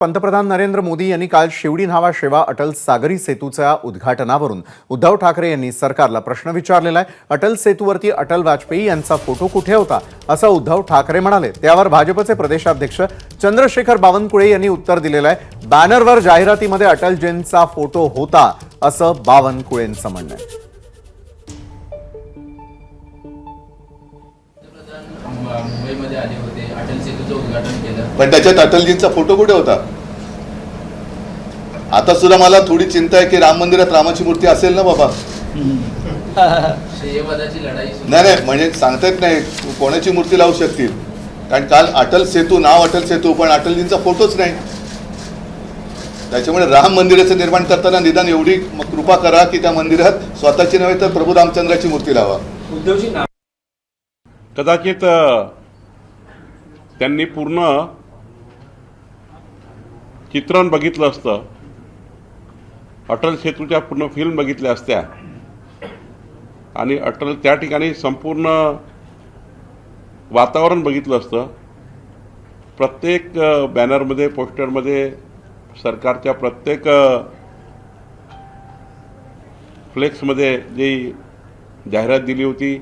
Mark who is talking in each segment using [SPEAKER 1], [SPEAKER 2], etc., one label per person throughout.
[SPEAKER 1] पंतप्रधान नरेंद्र मोदी यांनी काल शिवडी न्हावा शेवा अटल सागरी सेतूच्या उद्घाटनावरून उद्धव ठाकरे यांनी सरकारला प्रश्न विचारलेला आहे। अटल सेतूवरती अटल वाजपेयी यांचा फोटो कुठे होता असं उद्धव ठाकरे म्हणाले। त्यावर भाजपचे प्रदेशाध्यक्ष चंद्रशेखर बावनकुळे यांनी उत्तर दिलेलं आहे। बॅनरवर जाहिरातीमध्ये अटलजींचा फोटो होता असं बावनकुळेंचं म्हणणं आहे।
[SPEAKER 2] मुंबईमध्ये आले होते, अटल सेतूचं उद्घाटन केलं,
[SPEAKER 3] पण त्याच्यात अटलजींचा फोटो कुठे होता? आता सुद्धा मला थोडी चिंता आहे की राम मंदिरात रामाची मूर्ती असेल ना बाबा।
[SPEAKER 2] श्रेयवादाची लढाई
[SPEAKER 3] नाही म्हणजे सांगता येत नाही कोणाची मूर्ती लावू शकतील, कारण काल अटल सेतू नाव अटल सेतू पण अटलजींचा फोटोच नाही। त्याच्यामुळे राम मंदिराचं निर्माण करताना निदान एवढी कृपा करा की त्या मंदिरात स्वतःची नव्हे तर प्रभू रामचंद्राची मूर्ती लावा।
[SPEAKER 4] कदाचित त्यांनी पूर्ण चित्रण बघितलं असतं, अटल सेतूच्या पूर्ण फिल्म बघितल्या असत्या आणि अटल त्या ठिकाणी संपूर्ण वातावरण बघितलं असतं। प्रत्येक बॅनरमध्ये पोस्टरमध्ये सरकारच्या प्रत्येक फ्लेक्समध्ये जी जाहिरात दिली होती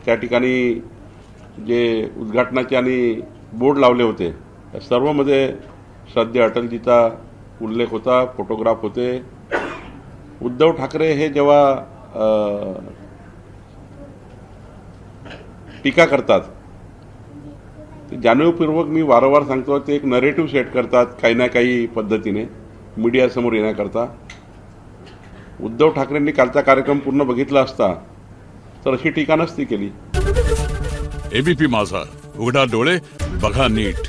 [SPEAKER 4] त्या ठिकाणी जे उद्घाटनाचे आणि बोर्ड लावले होते त्या सर्वमध्ये सध्या अटलजीचा उल्लेख होता, फोटोग्राफ होते। उद्धव ठाकरे हे जेव्हा टीका करतात ते जाणीवपूर्वक मी वारंवार सांगतो ते एक नरेटिव्ह सेट करतात काही ना काही पद्धतीने मीडियासमोर येण्याकरता। उद्धव ठाकरेंनी कालचा कार्यक्रम पूर्ण बघितला असता तर अशी टीका नसती केली।
[SPEAKER 5] एबीपी माझा, उघडा डोळे बघा नीट।